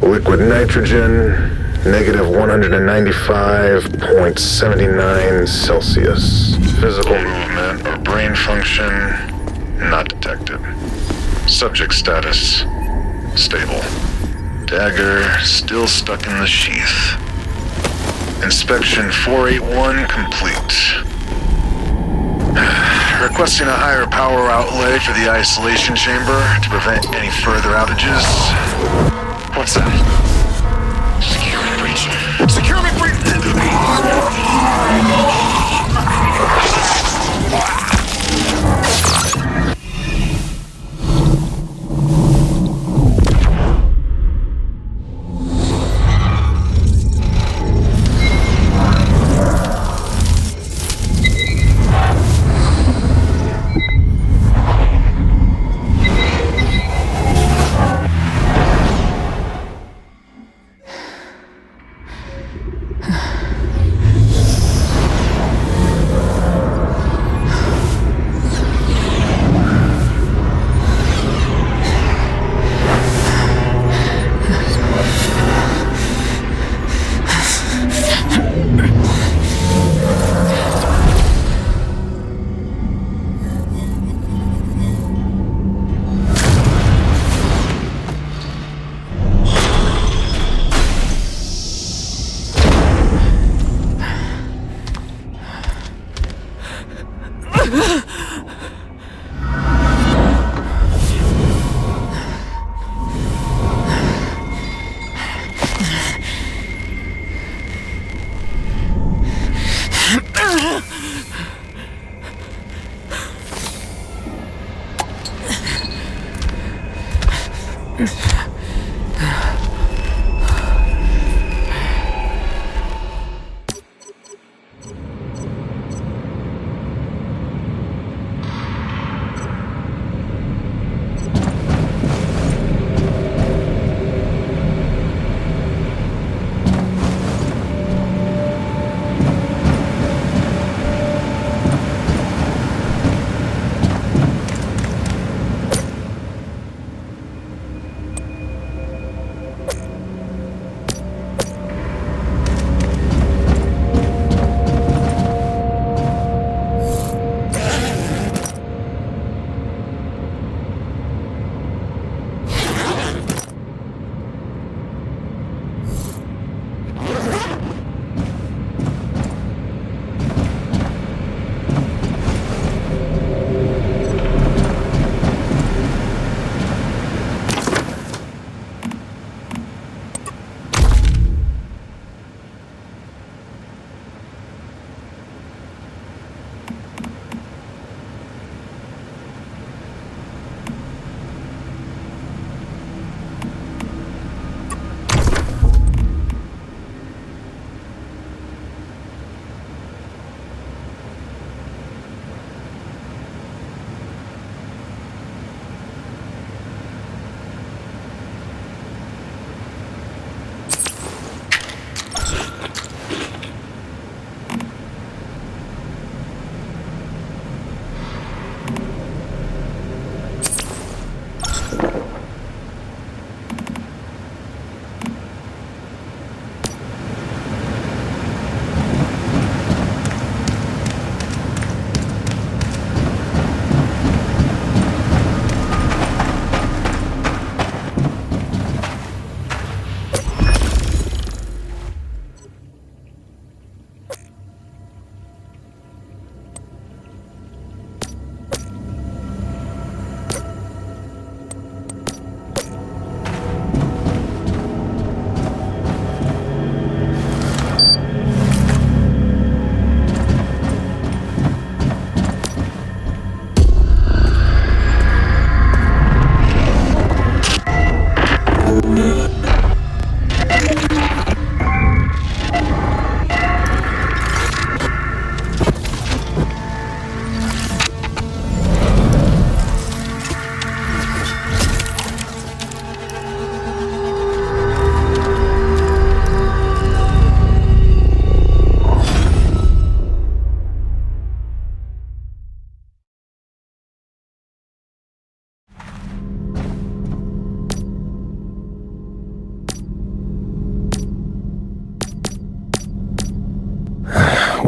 Liquid nitrogen, negative 195.79 Celsius. Physical movement or brain function, not detected. Subject status, stable. Dagger still stuck in the sheath. Inspection 481 complete. Requesting a higher power outlay for the isolation chamber to prevent any further outages. What's that? Security breach. Security breach!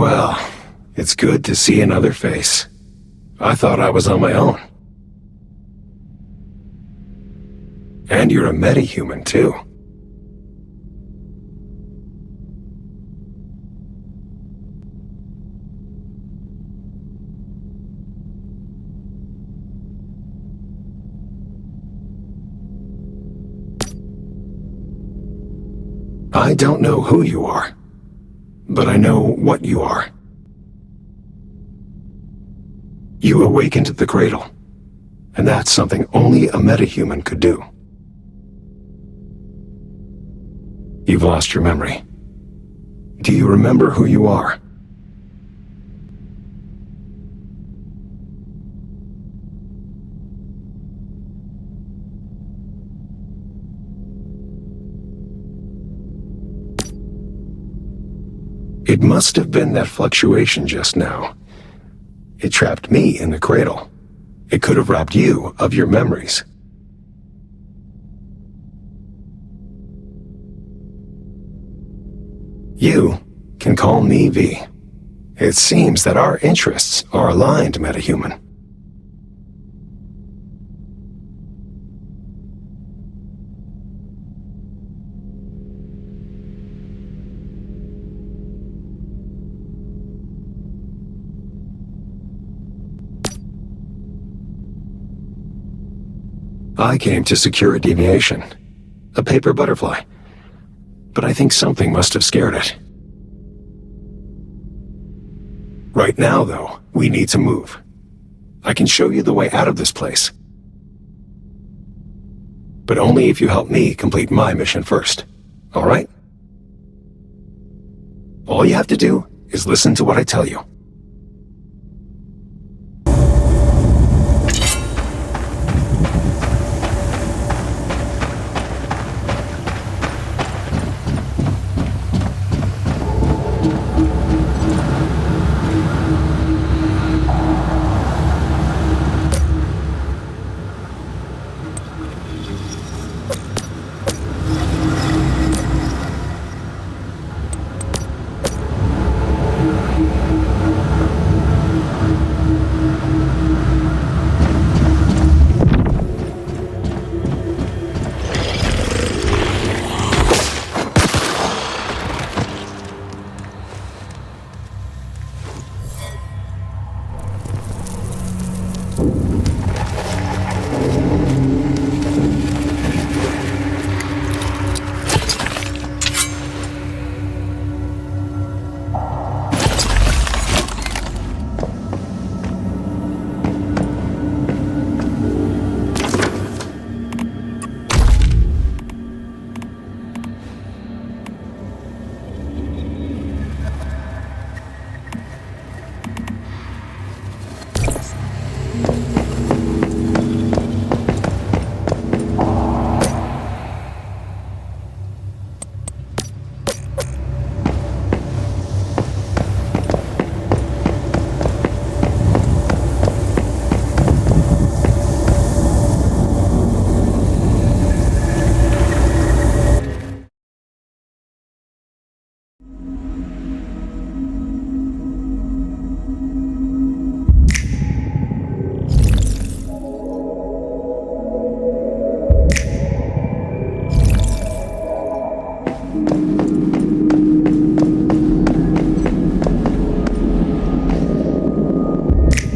Well, it's good to see another face. I thought I was on my own. And you're a meta-human, too. I don't know who you are, but I know what you are. You awakened the cradle, and that's something only a meta-human could do. You've lost your memory. Do you remember who you are? It must have been that fluctuation just now. It trapped me in the cradle. It could have robbed you of your memories. You can call me V. It seems that our interests are aligned, metahuman. I came to secure a deviation, a paper butterfly, but I think something must have scared it. Right now, though, we need to move. I can show you the way out of this place, but only if you help me complete my mission first, all right? All you have to do is listen to what I tell you.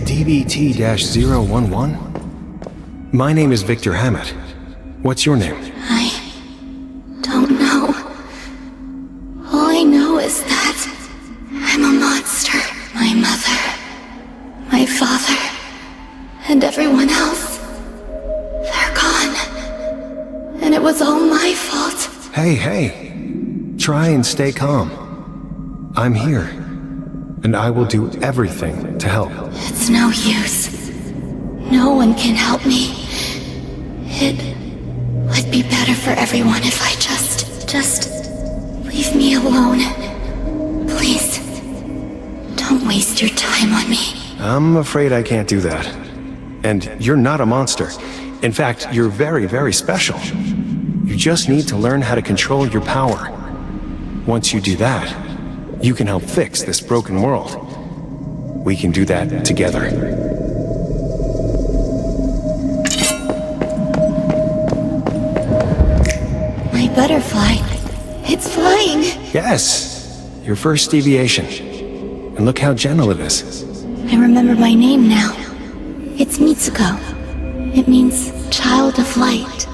DBT-011? My name is Victor Hammett. What's your name? I don't know. All I know is that I'm a monster. My mother, my father, and everyone else, they're gone. And it was all my fault. Hey. Try and stay calm. I'm here, and I will do everything to help. It's no use. No one can help me. It would be better for everyone if I just leave me alone. Please, don't waste your time on me. I'm afraid I can't do that. And you're not a monster. In fact, you're very, very special. You just need to learn how to control your power. Once you do that, you can help fix this broken world. We can do that together. My butterfly. It's flying. Yes, your first deviation. And look how gentle it is. I remember my name now. It's Mitsuko. It means child of light.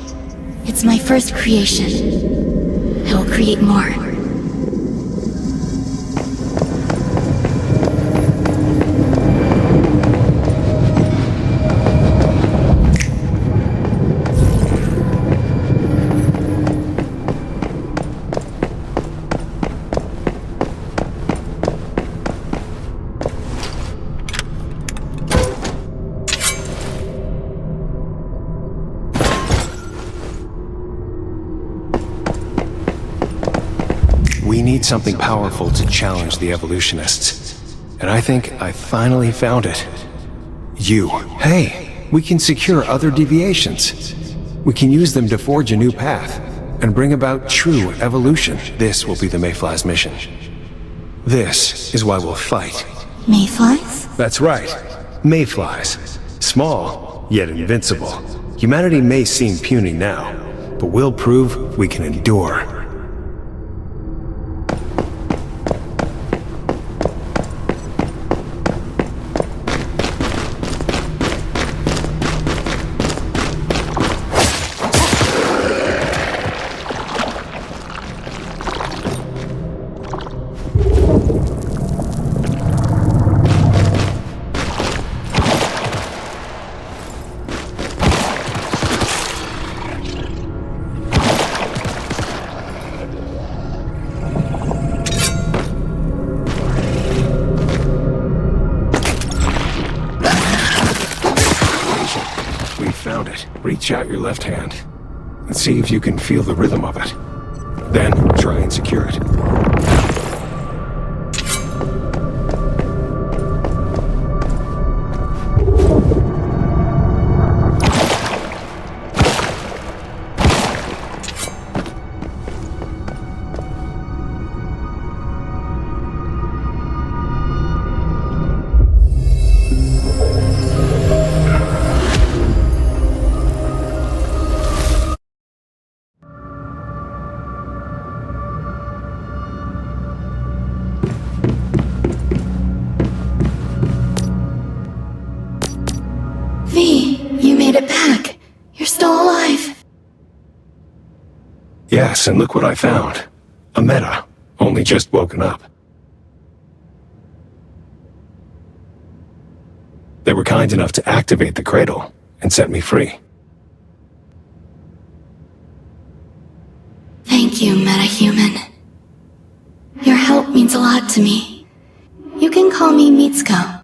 It's my first creation. I will create more. We need something powerful to challenge the evolutionists. And I think I finally found it. You. Hey, we can secure other deviations. We can use them to forge a new path and bring about true evolution. This will be the Mayfly's mission. This is why we'll fight. Mayflies? That's right. Mayflies. Small, yet invincible. Humanity may seem puny now, but we'll prove we can endure. Reach out your left hand and see if you can feel the rhythm of it. Then try and secure it. You made it back. You're still alive. Yes, and look what I found. A meta, only just woken up. They were kind enough to activate the cradle and set me free. Thank you, meta-human. Your help means a lot to me. You can call me Mitsuko.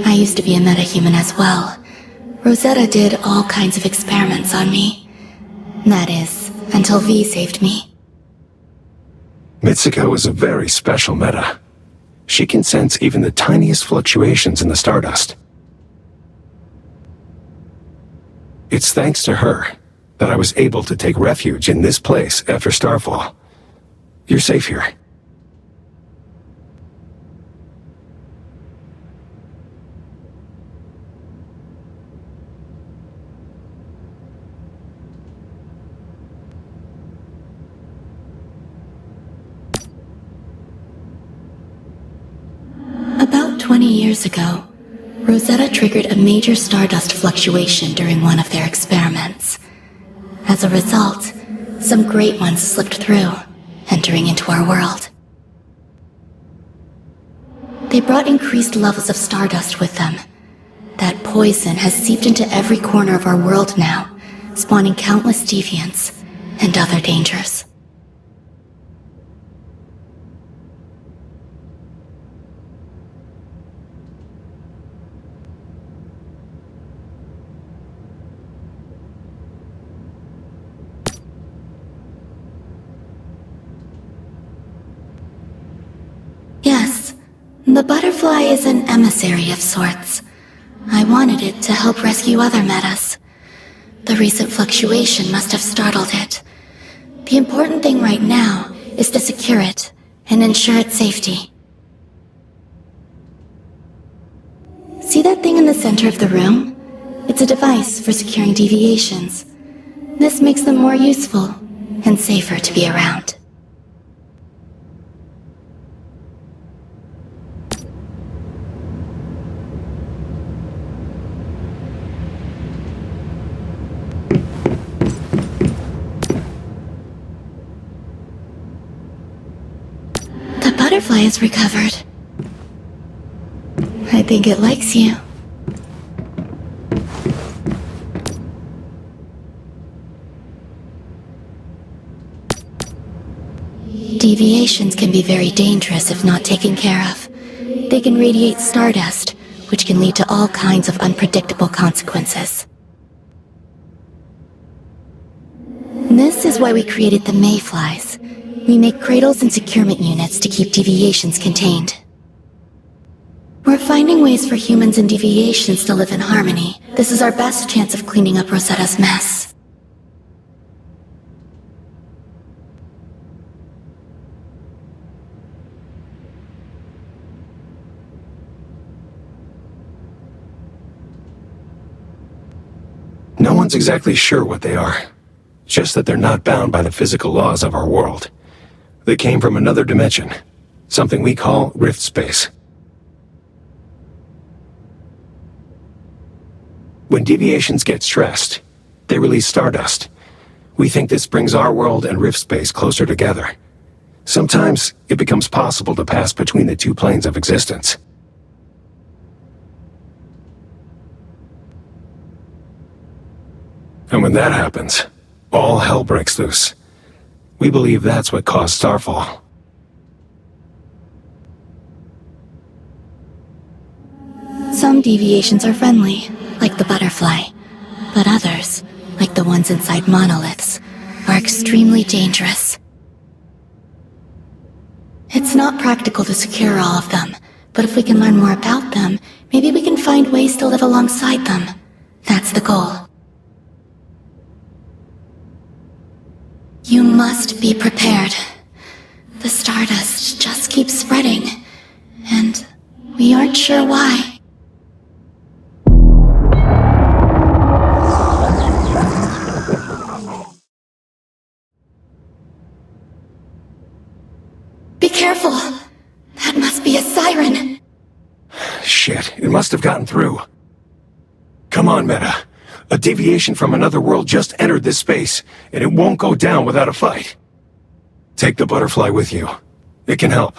I used to be a meta-human as well. Rosetta did all kinds of experiments on me. That is, until V saved me. Mitsuko is a very special meta. She can sense even the tiniest fluctuations in the stardust. It's thanks to her that I was able to take refuge in this place after Starfall. You're safe here. About 20 years ago, Rosetta triggered a major stardust fluctuation during one of their experiments. As a result, some great ones slipped through, entering into our world. They brought increased levels of stardust with them. That poison has seeped into every corner of our world now, spawning countless deviants and other dangers. Yes, the butterfly is an emissary of sorts. I wanted it to help rescue other metas. The recent fluctuation must have startled it. The important thing right now is to secure it and ensure its safety. See that thing in the center of the room? It's a device for securing deviations. This makes them more useful and safer to be around. The butterfly is recovered. I think it likes you. Deviations can be very dangerous if not taken care of. They can radiate stardust, which can lead to all kinds of unpredictable consequences. This is why we created the mayflies. We make cradles and securement units to keep deviations contained. We're finding ways for humans and deviations to live in harmony. This is our best chance of cleaning up Rosetta's mess. No one's exactly sure what they are. Just that they're not bound by the physical laws of our world. They came from another dimension. Something we call rift space. When deviations get stressed, they release stardust. We think this brings our world and rift space closer together. Sometimes it becomes possible to pass between the two planes of existence. And when that happens, all hell breaks loose. We believe that's what caused Starfall. Some deviations are friendly, like the butterfly, but others, like the ones inside monoliths, are extremely dangerous. It's not practical to secure all of them, but if we can learn more about them, maybe we can find ways to live alongside them. That's the goal. You must be prepared. The stardust just keeps spreading, and we aren't sure why. Be careful! That must be a siren! Shit, it must have gotten through. Come on, Meta. A deviation from another world just entered this space, and it won't go down without a fight. Take the butterfly with you. It can help.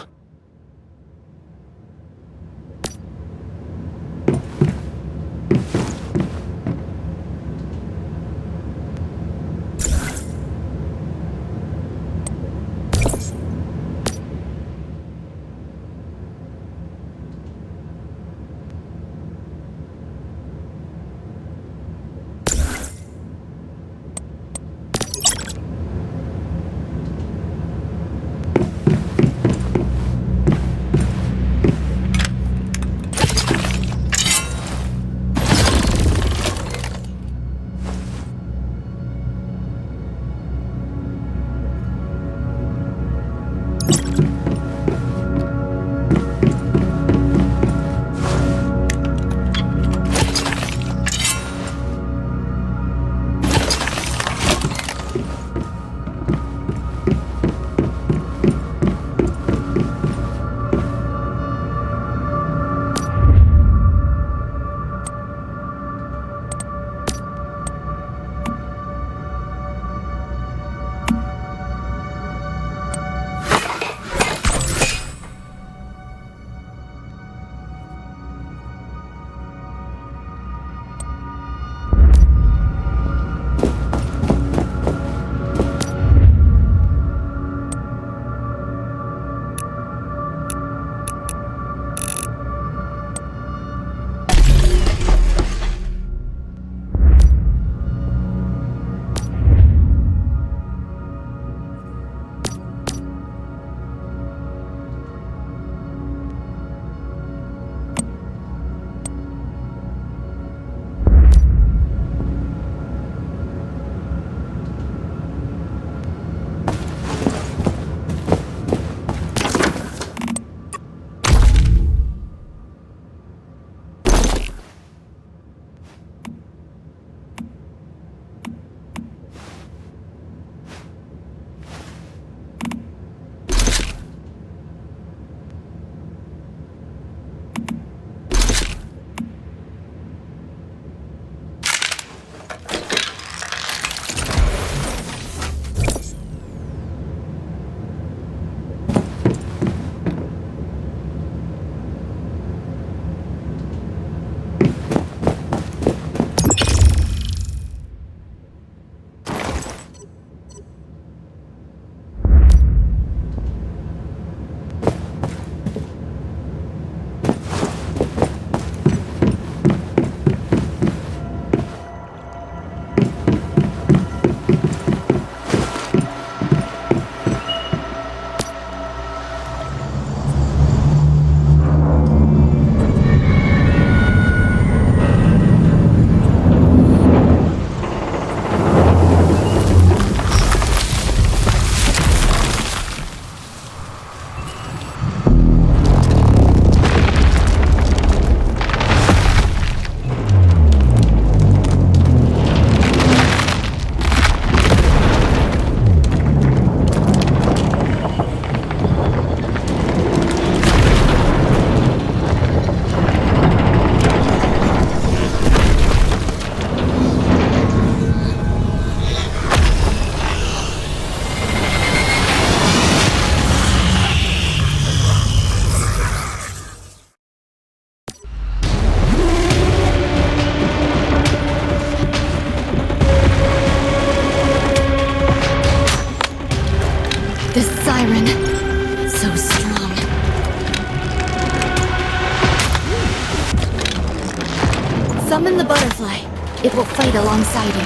Summon the butterfly. It will fight alongside you.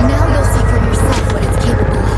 Now you'll see for yourself what it's capable of.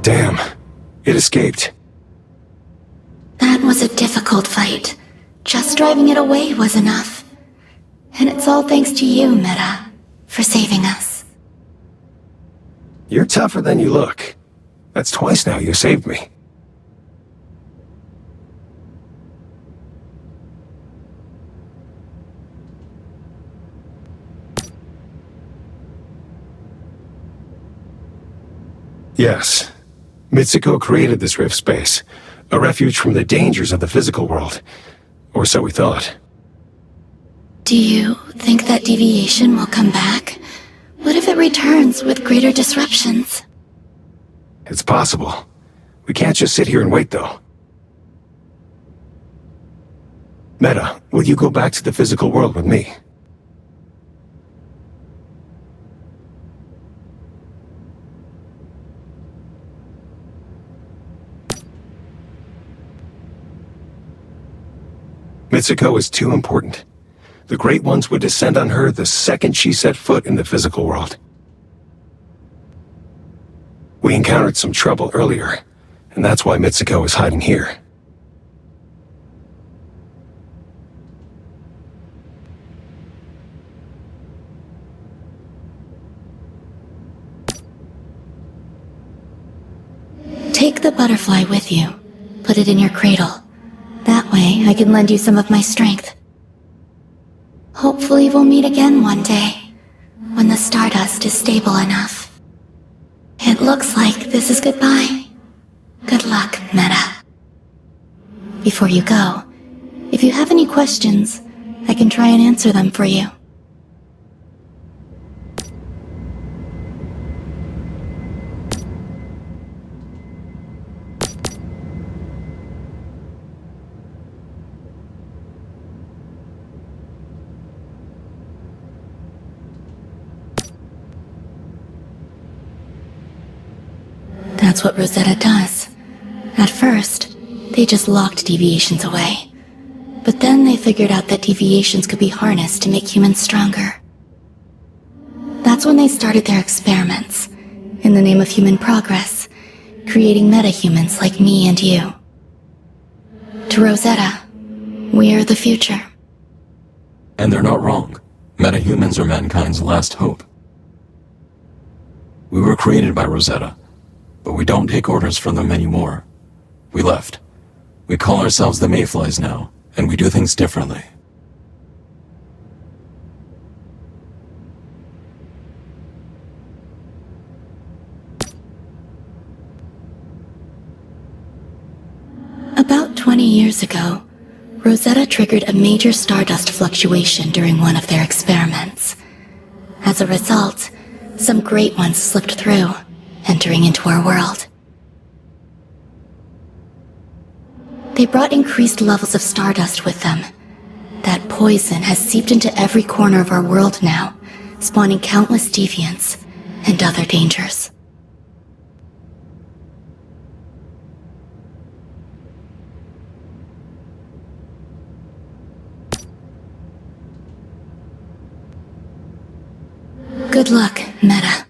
Damn. It escaped. That was a difficult fight. Just driving it away was enough. And it's all thanks to you, Meta, for saving us. You're tougher than you look. That's twice now you saved me. Yes. Mitsuko created this rift space, a refuge from the dangers of the physical world. Or so we thought. Do you think that deviation will come back? What if it returns with greater disruptions? It's possible. We can't just sit here and wait, though. Meta, will you go back to the physical world with me? Mitsuko is too important. The Great Ones would descend on her the second she set foot in the physical world. We encountered some trouble earlier, and that's why Mitsuko is hiding here. Take the butterfly with you. Put it in your cradle. That way, I can lend you some of my strength. Hopefully we'll meet again one day, when the stardust is stable enough. It looks like this is goodbye. Good luck, Meta. Before you go, if you have any questions, I can try and answer them for you. That's what Rosetta does. At first, they just locked deviations away. But then they figured out that deviations could be harnessed to make humans stronger. That's when they started their experiments, in the name of human progress, creating meta-humans like me and you. To Rosetta, we are the future. And they're not wrong. Meta-humans are mankind's last hope. We were created by Rosetta, but we don't take orders from them anymore. We left. We call ourselves the Mayflies now, and we do things differently. About 20 years ago, Rosetta triggered a major stardust fluctuation during one of their experiments. As a result, some Great Ones slipped through, entering into our world. They brought increased levels of stardust with them. That poison has seeped into every corner of our world now, spawning countless deviants and other dangers. Good luck, Meta.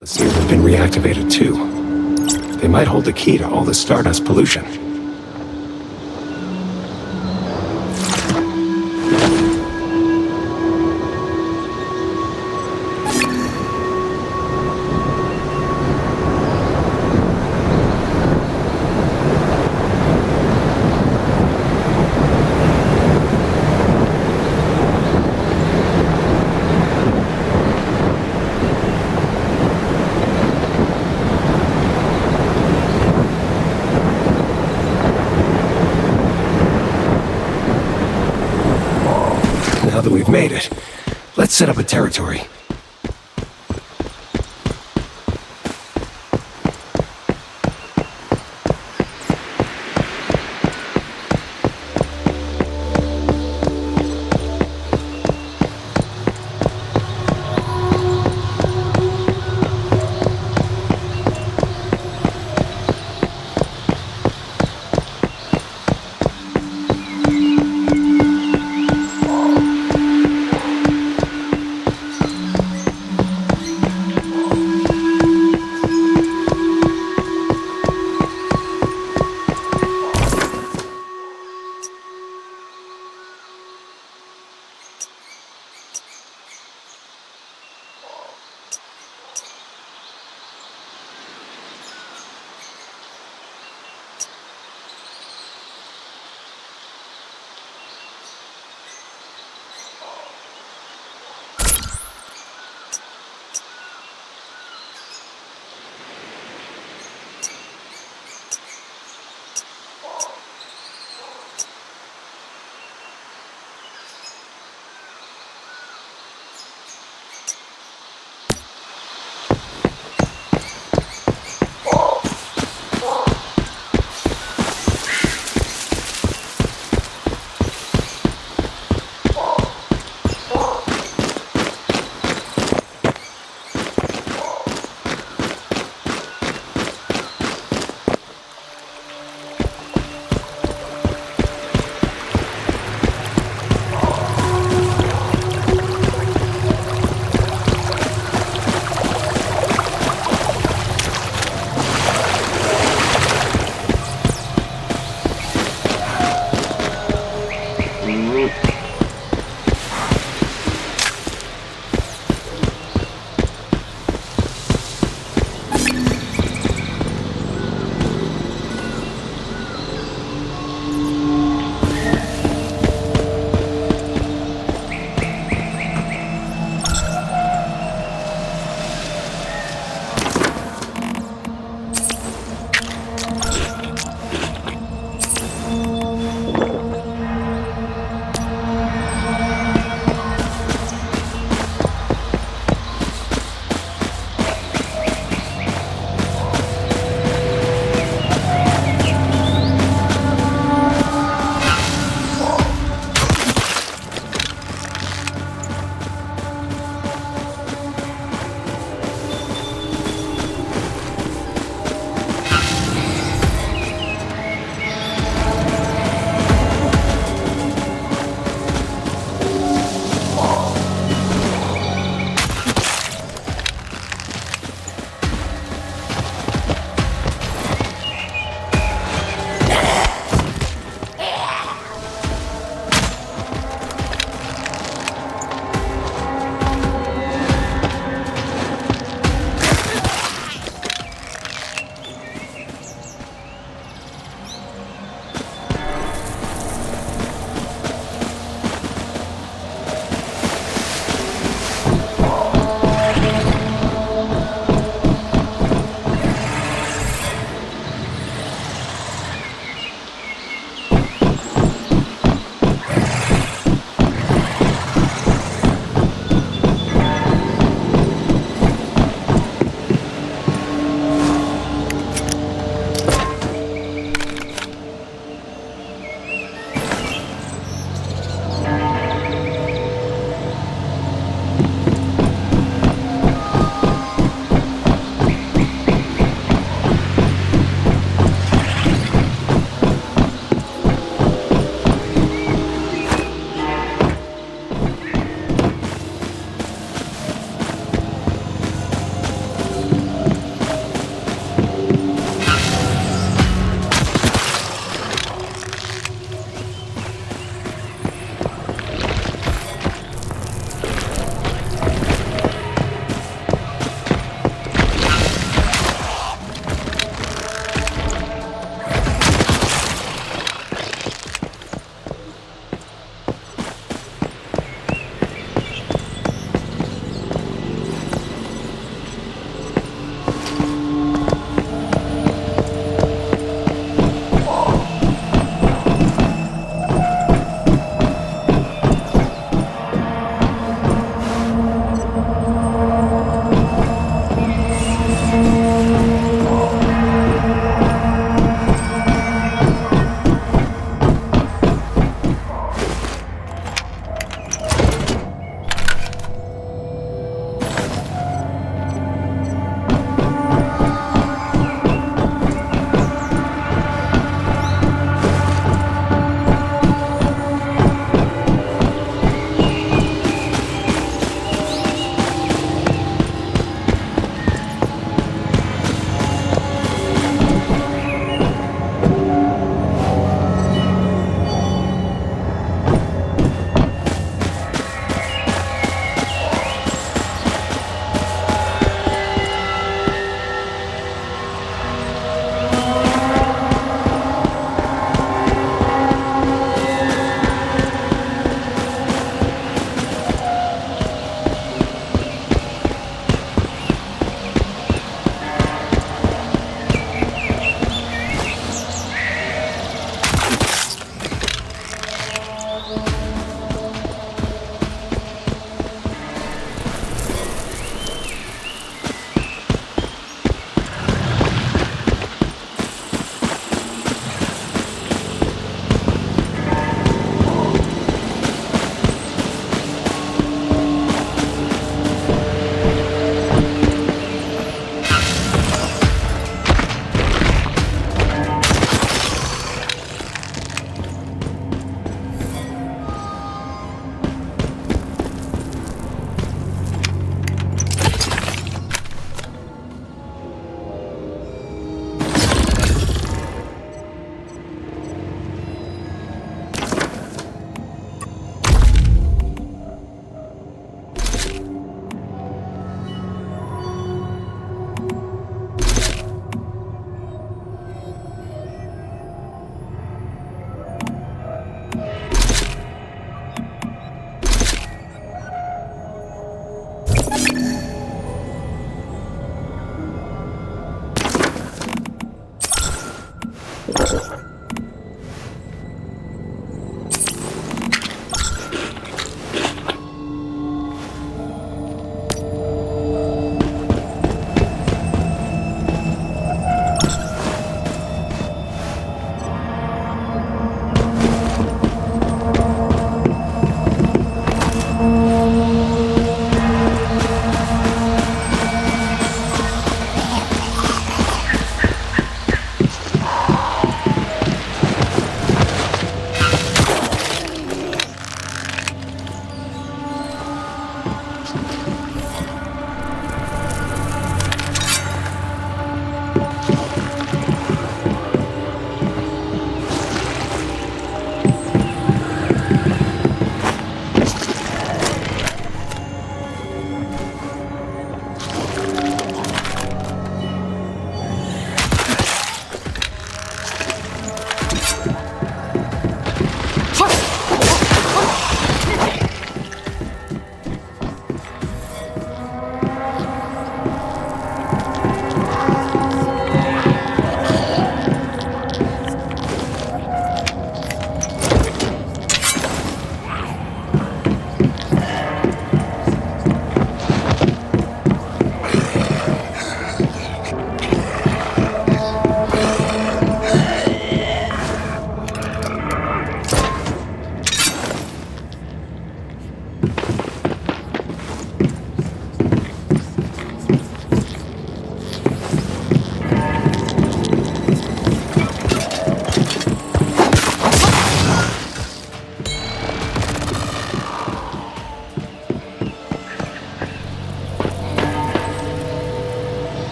The seals have been reactivated too. They might hold the key to all the stardust pollution. Now that we've made it, let's set up a territory.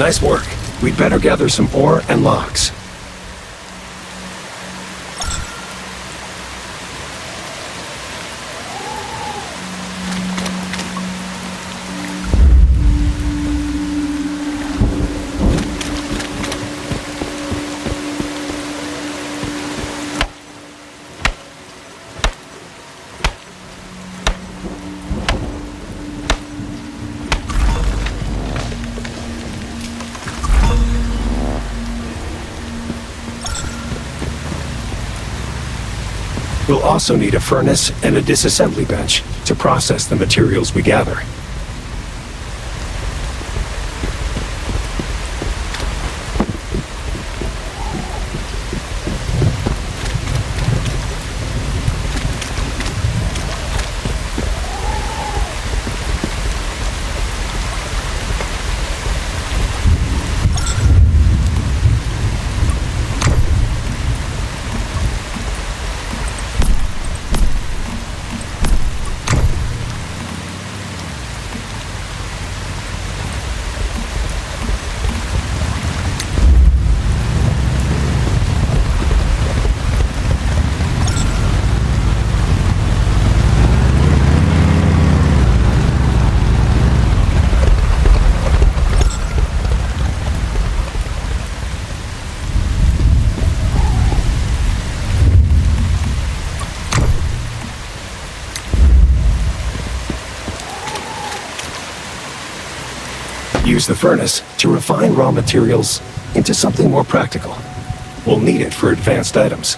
Nice work. We'd better gather some ore and logs. We'll also need a furnace and a disassembly bench to process the materials we gather. Use the furnace to refine raw materials into something more practical. We'll need it for advanced items.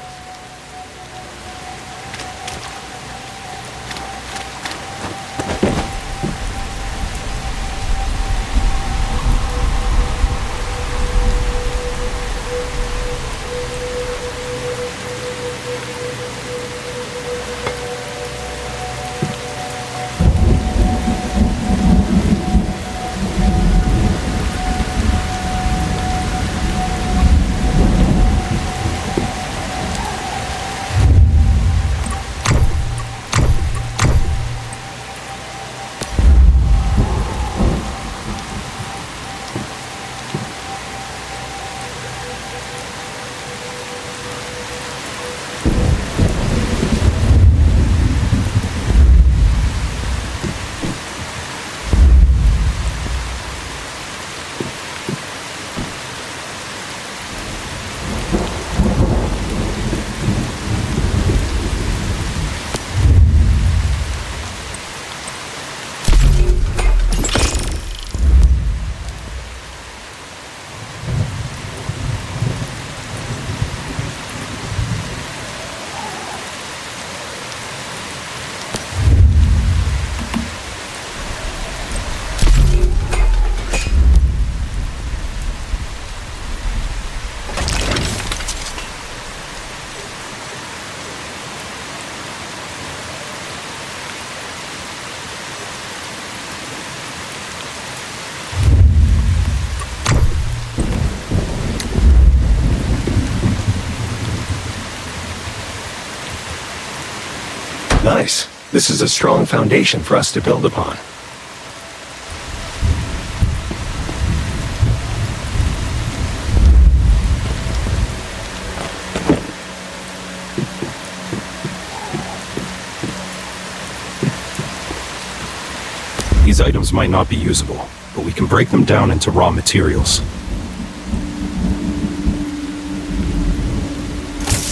Nice. This is a strong foundation for us to build upon. These items might not be usable, but we can break them down into raw materials.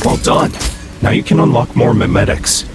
Well done. Now you can unlock more memetics.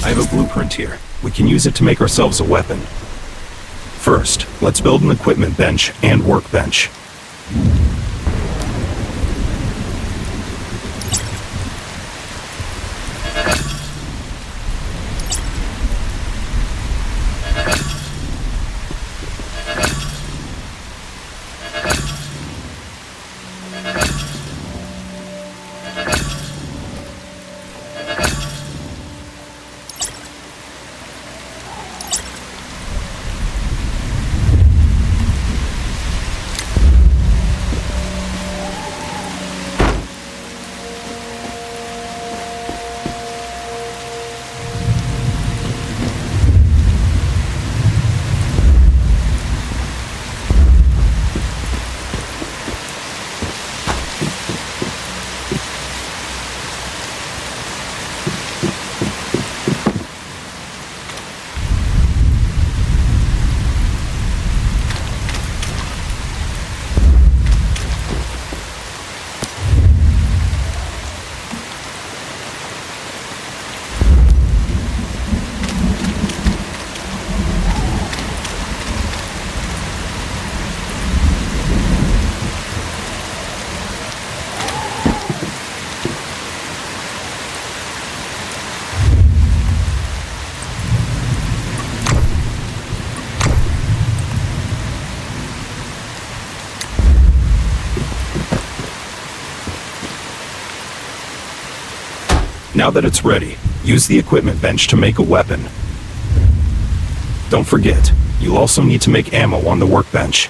I have a blueprint here. We can use it to make ourselves a weapon. First, let's build an equipment bench and workbench. Now that it's ready, use the equipment bench to make a weapon. Don't forget, you'll also need to make ammo on the workbench.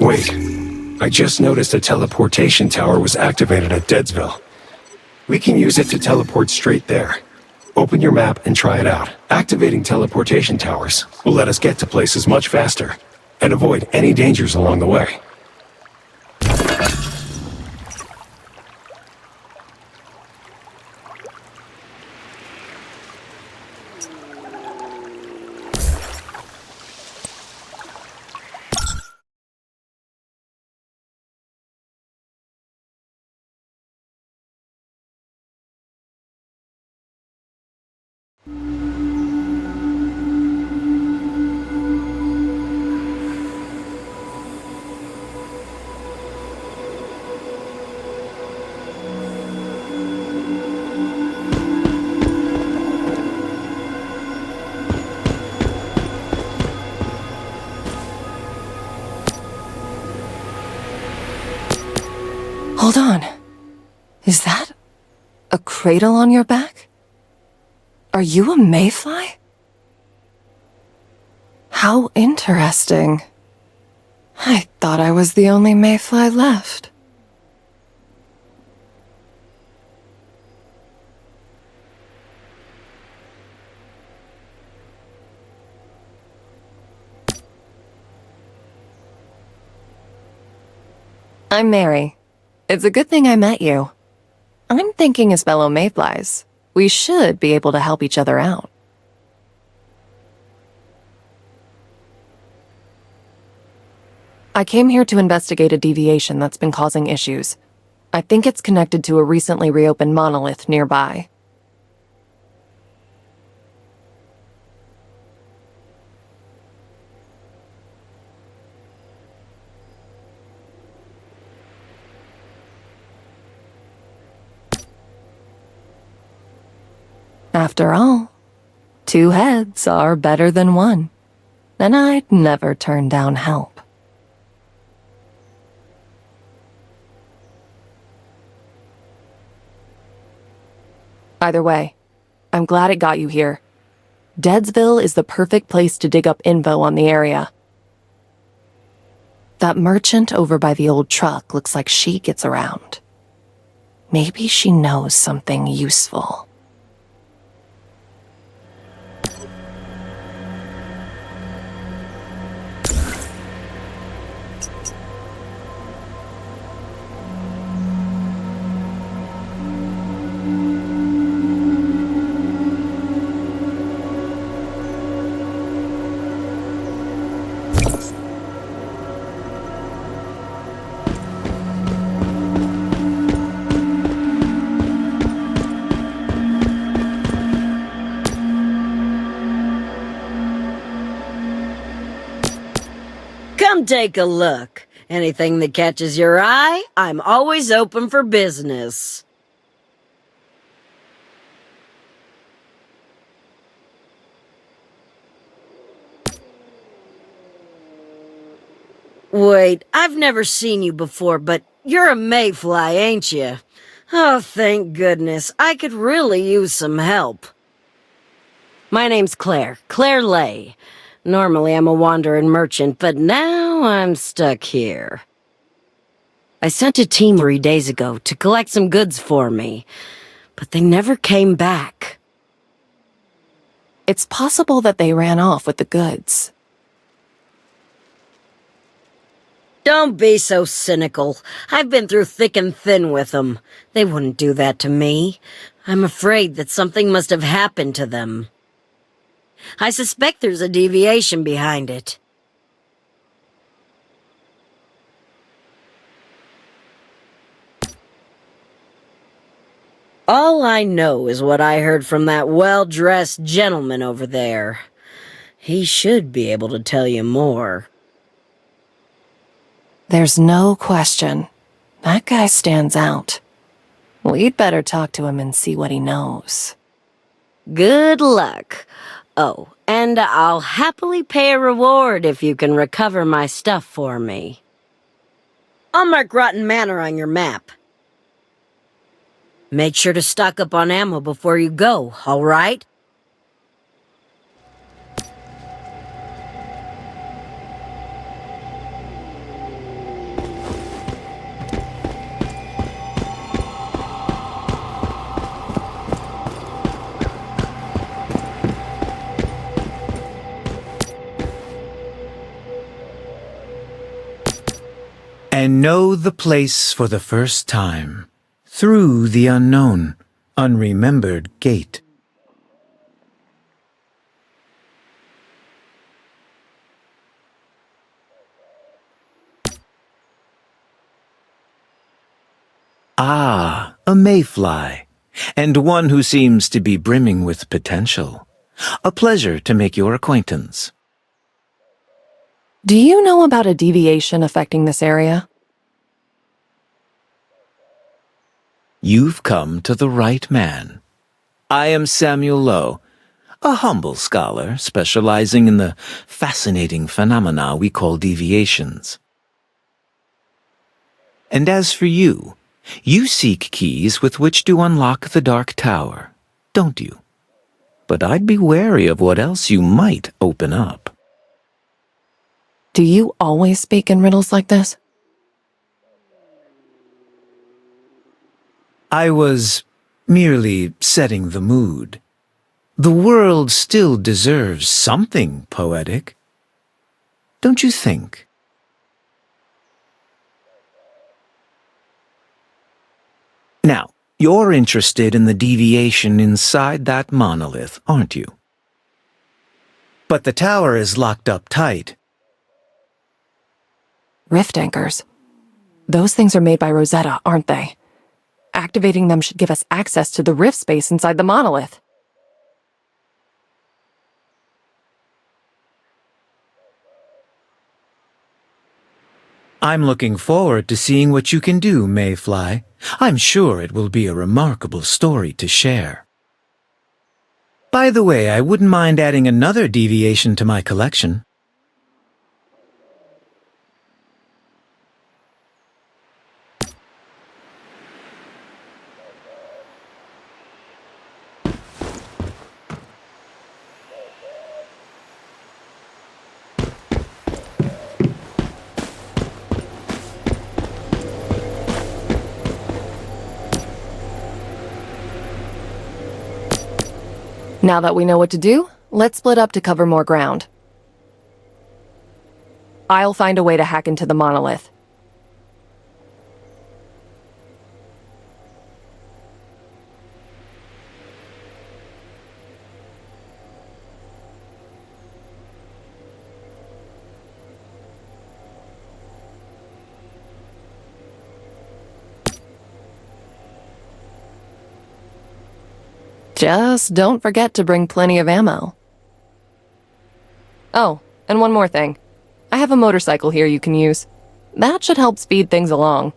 Wait, I just noticed a teleportation tower was activated at Deadsville. We can use it to teleport straight there. Open your map and try it out. Activating teleportation towers will let us get to places much faster and avoid any dangers along the way. Hold on. Is that a cradle on your back? Are you a mayfly? How interesting. I thought I was the only mayfly left. I'm Mary. It's a good thing I met you. I'm thinking as fellow mayflies, We should be able to help each other out. I came here to investigate a deviation that's been causing issues. I think it's connected to a recently reopened monolith nearby. After all, 2 heads are better than 1, and I'd never turn down help. Either way, I'm glad it got you here. Deadsville is the perfect place to dig up info on the area. That merchant over by the old truck looks like she gets around. Maybe she knows something useful. Come take a look. Anything that catches your eye, I'm always open for business. Wait, I've never seen you before, but you're a mayfly, ain't you? Oh, thank goodness. I could really use some help. My name's Claire Lay. Normally I'm a wandering merchant, but now I'm stuck here. I sent a team 3 days ago to collect some goods for me, but they never came back. It's possible that they ran off with the goods. Don't be so cynical. I've been through thick and thin with them. They wouldn't do that to me. I'm afraid that something must have happened to them. I suspect there's a deviation behind it. All I know is what I heard from that well-dressed gentleman over there. He should be able to tell you more. There's no question. That guy stands out. We'd better talk to him and see what he knows. Good luck. Oh, and I'll happily pay a reward if you can recover my stuff for me. I'll mark Rotten Manor on your map. Make sure to stock up on ammo before you go, all right? And know the place for the first time, through the unknown, unremembered gate. Ah, a mayfly, and one who seems to be brimming with potential. A pleasure to make your acquaintance. Do you know about a deviation affecting this area? You've come to the right man. I am Samuel Lowe, a humble scholar specializing in the fascinating phenomena we call deviations. And as for you, you seek keys with which to unlock the Dark Tower, don't you? But I'd be wary of what else you might open up. Do you always speak in riddles like this? I was merely setting the mood. The world still deserves something poetic. Don't you think? Now, You're interested in the deviation inside that monolith, aren't you? But the tower is locked up tight. Rift anchors. Those things are made by Rosetta, aren't they? Activating them should give us access to the rift space inside the monolith. I'm looking forward to seeing what you can do, Mayfly. I'm sure it will be a remarkable story to share. By the way, I wouldn't mind adding another deviation to my collection. Now that we know what to do, let's split up to cover more ground. I'll find a way to hack into the monolith. Just don't forget to bring plenty of ammo. Oh, and one more thing. I have a motorcycle here you can use. That should help speed things along.